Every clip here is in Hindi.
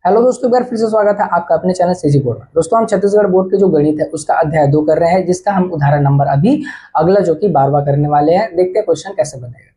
हेलो दोस्तों, एक बार फिर से स्वागत है आपका अपने चैनल सीजी बोर्ड में। दोस्तों, हम छत्तीसगढ़ बोर्ड के जो गणित है उसका अध्याय 2 कर रहे हैं, जिसका हम उदाहरण नंबर अभी अगला जो कि 12वां करने वाले हैं। देखते हैं क्वेश्चन कैसे बनेगा।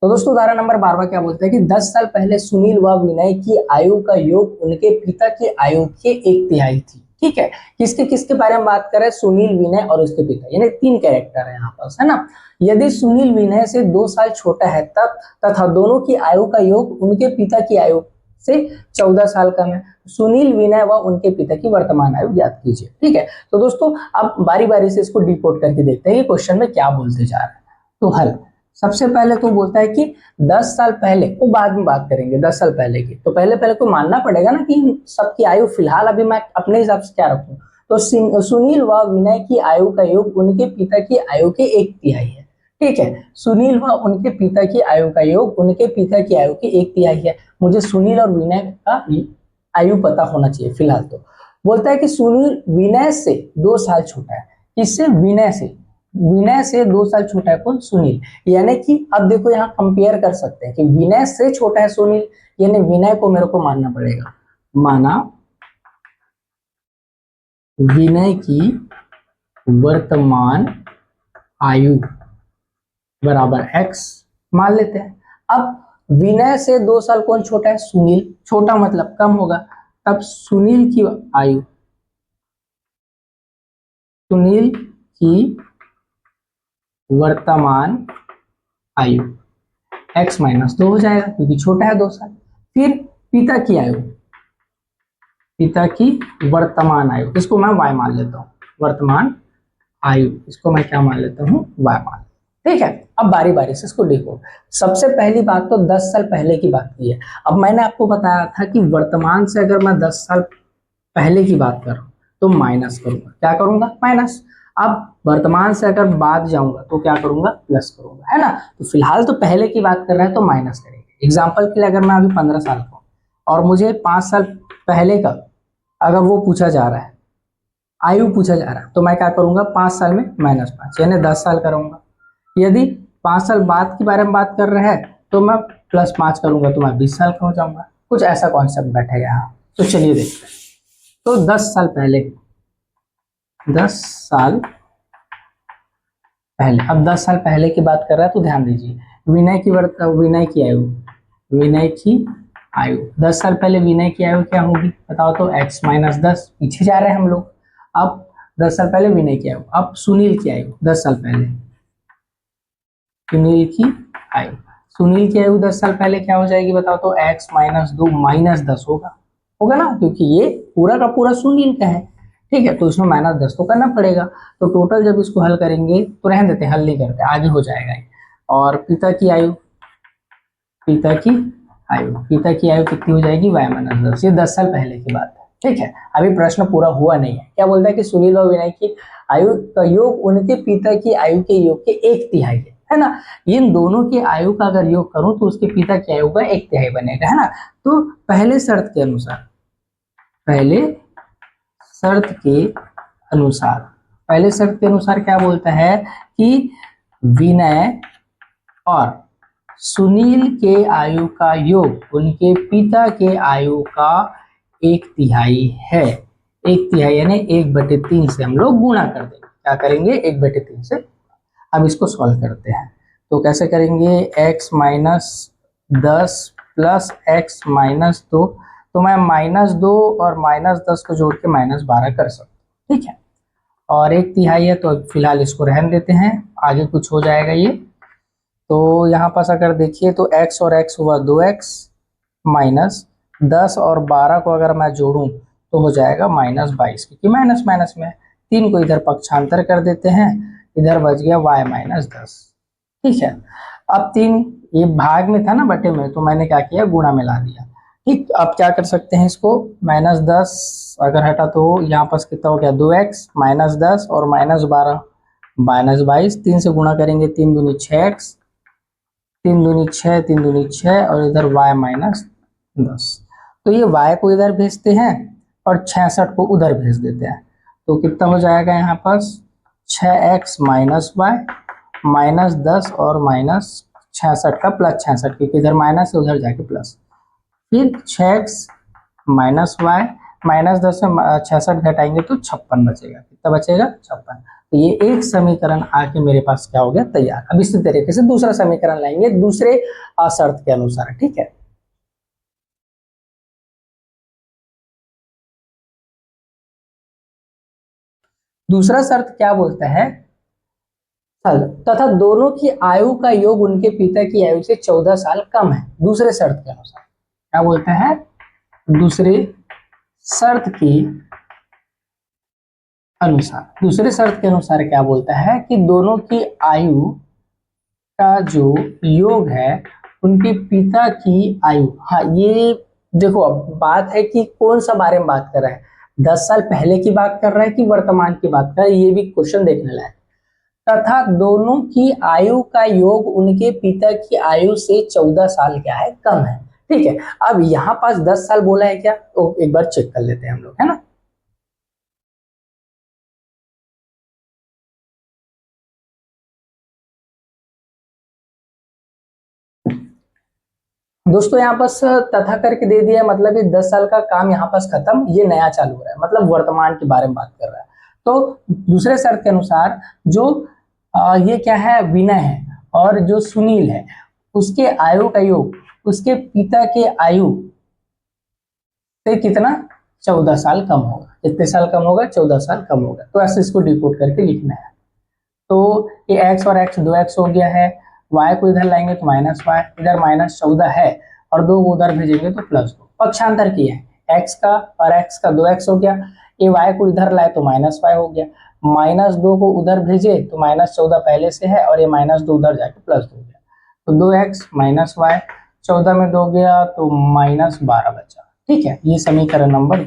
तो दोस्तों, उदाहरण नंबर 12वां क्या बोलते हैं कि 10 साल पहले सुनील व विनय की आयु का योग उनके पिता की आयु के 1/3 थी। ठीक है, किसके किसके बारे में बात कर रहे हैं? सुनील, विनय और उसके पिता, यानी 3 कैरेक्टर है यहाँ पास, है ना। यदि सुनील विनय से 2 साल छोटा है तब तथा दोनों की आयु का योग उनके पिता की आयु से 14 साल कम है, सुनील, विनय व उनके पिता की वर्तमान आयु ज्ञात कीजिए। ठीक है, तो दोस्तों अब बारी बारी से इसको डिकोड करके देखते हैं कि क्वेश्चन में क्या बोलते जा रहा है। तो हल सबसे पहले तो बोलता है कि 10 साल पहले, वो बाद में बात करेंगे 10 साल पहले की, तो पहले को मानना पड़ेगा ना कि सबकी आयु फिलहाल अभी मैं अपने हिसाब से क्या रखूं। तो सुनील व विनय की आयु का योग उनके पिता की आयु के 1/3 है। ठीक है, सुनील व उनके पिता की आयु का योग उनके पिता की आयु के 1/3 है। मुझे सुनील और विनय का आयु पता होना चाहिए फिलहाल। तो बोलता है कि सुनील विनय से 2 साल छोटा है। किससे? विनय से 2 साल छोटा है कौन? सुनील। यानी कि अब देखो यहाँ कंपेयर कर सकते हैं कि विनय से छोटा है सुनील, यानी विनय को मेरे को मानना पड़ेगा। माना विनय की वर्तमान आयु बराबर x मान लेते हैं। अब विनय से 2 साल कौन छोटा है? सुनील। छोटा मतलब कम होगा, तब सुनील की वर्तमान आयु x -2 हो जाएगा क्योंकि छोटा है 2 साल। फिर पिता की वर्तमान आयु, इसको मैं y मान लेता हूँ। वर्तमान आयु, इसको मैं क्या मान लेता हूँ? y मान। ठीक है, अब बारी बारी से इसको देखो। सबसे पहली बात तो 10 साल पहले की बात की है। अब मैंने आपको बताया था कि वर्तमान से अगर मैं 10 साल पहले की बात कर रहा हूं तो माइनस करूंगा। क्या करूंगा? माइनस। अब वर्तमान से अगर बाद जाऊंगा तो क्या करूंगा? प्लस करूंगा, है ना। तो फिलहाल तो पहले की बात कर रहे हैं तो माइनस करेंगे। एग्जाम्पल के लिए अगर मैं अभी 15 साल का हूं और मुझे 5 साल पहले का अगर वो पूछा जा रहा है, आयु पूछा जा रहा है, तो मैं क्या करूंगा? 5 साल में -5 यानी 10 साल करूंगा। यदि 5 साल बाद के बारे में बात कर रहे हैं तो मैं +5 करूंगा तो मैं 20 साल का हो जाऊंगा। कुछ ऐसा कॉन्सेप्ट बैठेगा यहाँ। तो चलिए देखते हैं। तो 10 साल पहले, अब 10 साल पहले की बात कर रहा है तो ध्यान दीजिए। विनय की आयु 10 साल पहले विनय की आयु क्या होगी बताओ तो? x -10। पीछे जा रहे हैं हम लोग। अब 10 साल पहले विनय की आयु, अब सुनील की आयु 10 साल पहले। सुनील की आयु 10 साल पहले क्या हो जाएगी बताओ तो? x -2 -10 होगा ना, क्योंकि ये पूरा का पूरा सुनील का है। ठीक है, तो इसमें -10 तो करना पड़ेगा। तो टोटल जब इसको हल करेंगे तो रहने देते हैं, हल नहीं करते, आगे हो जाएगा। और पिता की आयु कितनी हो जाएगी? y -10। ये 10 साल पहले की बात है। ठीक है, अभी प्रश्न पूरा हुआ नहीं है। क्या बोलता है कि सुनील और विनय की आयु का योग उनके पिता की आयु के योग के 1/3 है ना। इन दोनों की आयु का अगर योग करूं तो उसके पिता की आयु का 1/3 बनेगा, है ना। तो पहले शर्त के अनुसार क्या बोलता है कि विनय और सुनील के आयु का योग उनके पिता के आयु का 1/3 है। 1/3 यानी 1/3 से हम लोग गुणा कर देंगे। क्या करेंगे? 1/3 से। अब इसको सॉल्व करते हैं तो कैसे करेंगे? x -10 प्लस x -2, तो मैं -2 और -10 को जोड़ के -12 कर सकता हूँ। ठीक है, और 1/3 है तो फिलहाल इसको रहने देते हैं, आगे कुछ हो जाएगा ये। तो यहाँ पास अगर देखिए तो x और x हुआ 2x, -10 और 12 को अगर मैं जोड़ूं तो हो जाएगा -22, क्योंकि माइनस माइनस में 3 को इधर पक्षांतर कर देते हैं, इधर बच गया y -10। ठीक है, अब 3 ये भाग में था ना, बटे में, तो मैंने क्या किया? गुणा में ला दिया। ठीक, अब क्या कर सकते हैं इसको? -10 अगर हटा तो यहाँ पास कितना हो गया? 2x -10 और -12 -22। 3 से गुणा करेंगे, 3 दूनी 6x, 3 दूनी 6, 3 दूनी 6 और इधर y -10। तो ये y को इधर भेजते हैं और 66 को उधर भेज देते हैं, तो कितना हो जाएगा यहाँ पास? 6x -y -10 और -66 का +66, क्योंकि इधर माइनस है उधर जाके प्लस। फिर 6x -y, -10 में 66 घटाएंगे तो 56 बचेगा। कितना बचेगा? 56। तो ये एक समीकरण आके मेरे पास क्या हो गया? तैयार। अब इसी तरीके से दूसरा समीकरण लाएंगे दूसरे शर्त के अनुसार, ठीक है। दूसरा शर्त क्या बोलता है? तथा दोनों की आयु का योग उनके पिता की आयु से 14 साल कम है। दूसरे शर्त के अनुसार क्या बोलता है? दूसरे शर्त के अनुसार क्या बोलता है कि दोनों की आयु का जो योग है उनके पिता की आयु। हाँ, ये देखो अब बात है कि कौन सा बारे में बात कर रहा है, 10 साल पहले की बात कर रहा है कि वर्तमान की बात कर रहा है, ये भी क्वेश्चन देखने लायक। तथा दोनों की आयु का योग उनके पिता की आयु से 14 साल क्या है? कम है। ठीक है, अब यहाँ पास 10 साल बोला है क्या? तो एक बार चेक कर लेते हैं हम लोग, है ना। दोस्तों यहाँ पास तथा करके दे दिया, मतलब ये 10 साल का काम यहाँ पास खत्म, ये नया चालू हो रहा है, मतलब वर्तमान के बारे में बात कर रहा है। तो दूसरे शर्त के अनुसार जो ये क्या है? विनय है और जो सुनील है उसके आयु का योग उसके पिता के आयु से कितना? 14 साल कम होगा। कितने साल कम होगा? 14 साल कम होगा। तो ऐसे इसको डिकोड करके लिखना है। तो ये x और x 2x हो गया है, y को इधर लाएंगे तो -y, इधर -14 है और 2 को उधर भेजेंगे तो +2। पक्षांतर किए हैं, x का और x का 2x हो गया, ये y को इधर लाए तो -y हो गया, -2 को उधर भेजे तो -14 पहले से है और ये -2 उधर जाके +2 हो गया, तो 2x -y, 14 में 2 गया तो -12 बचा। ठीक है, ये समीकरण नंबर।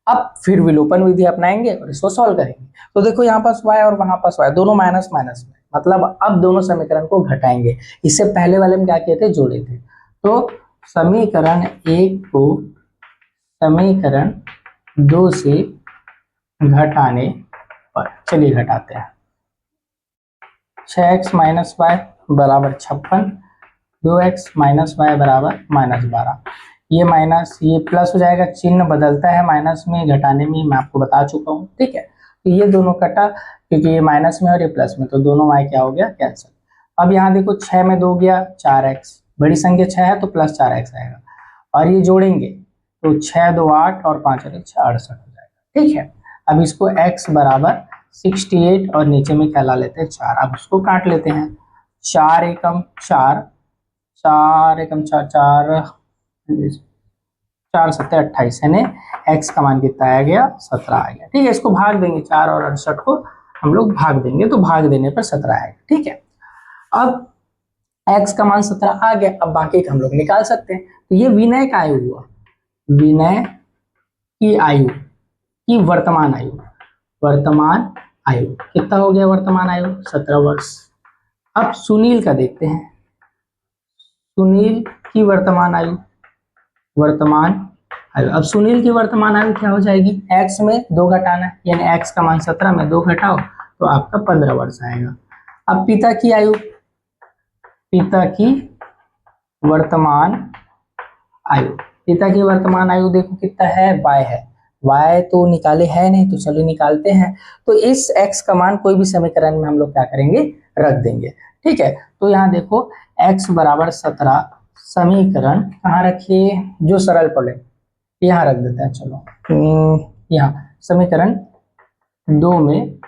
अब फिर विलोपन विधि अपनाएंगे और इसको सॉल्व करेंगे। तो देखो यहाँ पास y और वहां पास y, दोनों माइनस माइनस में, मतलब अब दोनों समीकरण को घटाएंगे। इससे पहले वाले में क्या किए थे? जोड़े थे। तो समीकरण 1 को समीकरण 2 से घटाने पर, चलिए घटाते हैं। 6x - y बराबर 56, 2x - y बराबर -12। ये माइनस ये प्लस हो जाएगा, चिन्ह बदलता है माइनस में घटाने में, मैं आपको बता चुका हूँ। ठीक है, तो ये दोनों कटा क्योंकि ये माइनस में और ये प्लस में, तो दोनों y क्या हो गया? कैंसिल। अब यहाँ देखो 6 में 2 गया 4x, बड़ी संख्या 6 है तो +4x आएगा, और ये जोड़ेंगे तो 6 2 8 और 5 और 1 6 68 हो जाएगा। ठीक है, अब इसको x बराबर 68 और नीचे में क्या ला लेते हैं? 4। अब उसको काट लेते हैं, 4 एकम 4, 4 एकम 4, 4 4 7 28, यानी x का मान कितना आ गया? 17 आ गया। ठीक है, इसको भाग देंगे, 4 और 68 को हम लोग भाग देंगे तो भाग देने पर 17 आएगा। ठीक है, अब x का मान 17 आ गया, अब बाकी का हम लोग निकाल सकते हैं। तो ये विनय का आयु हुआ, विनय की आयु की वर्तमान आयु, वर्तमान आयु कितना हो गया? वर्तमान आयु 17 वर्ष। अब सुनील का देखते हैं, सुनील की वर्तमान आयु, वर्तमान आयु। अब सुनील की वर्तमान आयु क्या हो जाएगी? x में 2 घटाना है, यानी x का मान 17 में 2 घटाओ तो आपका 15 वर्ष आएगा। अब पिता की आयु, पिता की वर्तमान आयु, पिता की वर्तमान आयु देखो कितना है? y है, y तो निकाले है नहीं, तो चलो निकालते हैं। तो इस x का मान कोई भी समीकरण में हम लोग क्या करेंगे? रख देंगे। ठीक है, तो यहाँ देखो x बराबर 17 समीकरण कहाँ रखिए? जो सरल पड़े यहाँ रख देते हैं। चलो यहाँ समीकरण 2 में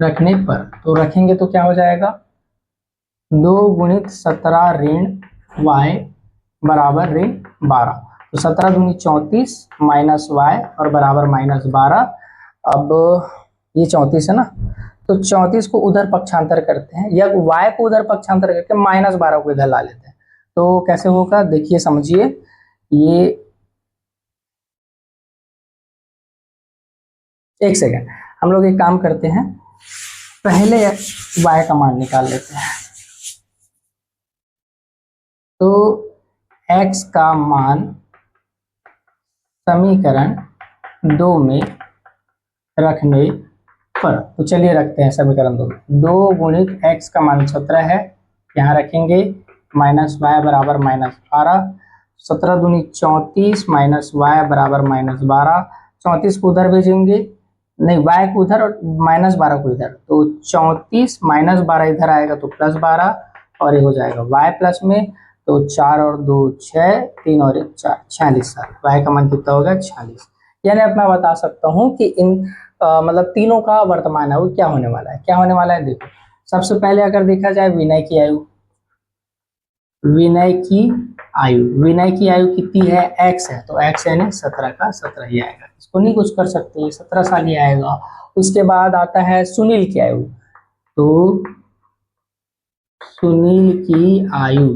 रखने पर, तो रखेंगे तो क्या हो जाएगा? 2 × 17 ऋण y बराबर ऋण 12, तो 17 दूनी 34 माइनस y और बराबर -12। अब ये 34 है ना, तो 34 को उधर पक्षांतर करते हैं, या y को उधर पक्षांतर करके -12 को इधर ला लेते हैं। तो कैसे होगा? देखिए समझिए, ये एक सेकेंड, हम लोग एक काम करते हैं, पहले y का मान निकाल लेते हैं। तो x का मान समीकरण 2 में रखने पर, तो चलिए रखते हैं समीकरण 2 में। 2 × x का मान 17 है, यहाँ रखेंगे, -y बराबर -12, 17 दूनी 34 माइनस वाई बराबर -12। 34 को उधर भेजेंगे, नहीं वाई को उधर और -12 को इधर, तो 34 -12 इधर आएगा तो +12 और ये हो जाएगा वाई प्लस में, तो 4 और 2 6, 3 और 1 4, 46 साल। वाई का मान कितना होगा 46। यानी अब मैं बता सकता हूँ कि इन मतलब तीनों का वर्तमान आयु क्या होने वाला है, क्या होने वाला है। देखो सबसे पहले अगर देखा जाए विनय की आयु, विनय की आयु, विनय की आयु कितनी है x है, तो x यानी 17 का 17 ही आएगा, इसको नहीं कुछ कर सकते, 17 साल ही आएगा। उसके बाद आता है सुनील की आयु, तो सुनील की आयु,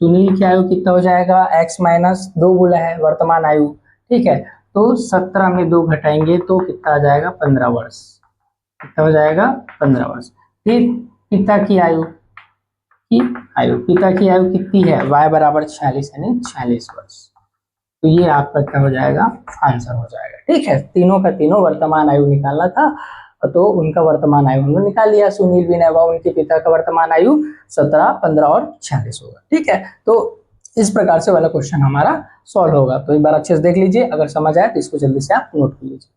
सुनील की आयु कितना हो जाएगा, x -2 बोला है वर्तमान आयु, ठीक है, तो 17 में 2 घटाएंगे तो कितना आ जाएगा 15 वर्ष, कितना हो जाएगा 15 वर्ष। फिर पिता की आयु, पिता की आयु कितनी है, y बराबर 46 यानी 46 वर्ष, तो ये आपका क्या हो जाएगा आंसर हो जाएगा। ठीक है, तीनों का तीनों वर्तमान आयु निकालना था, तो उनका वर्तमान आयु हमने निकाल लिया। सुनील विनय व उनके पिता का वर्तमान आयु 17, 15 और 46 होगा। ठीक है, तो इस प्रकार से वाला क्वेश्चन हमारा सॉल्व होगा। तो एक बार अच्छे से देख लीजिए, अगर समझ आए तो इसको जल्दी से आप नोट कर लीजिए।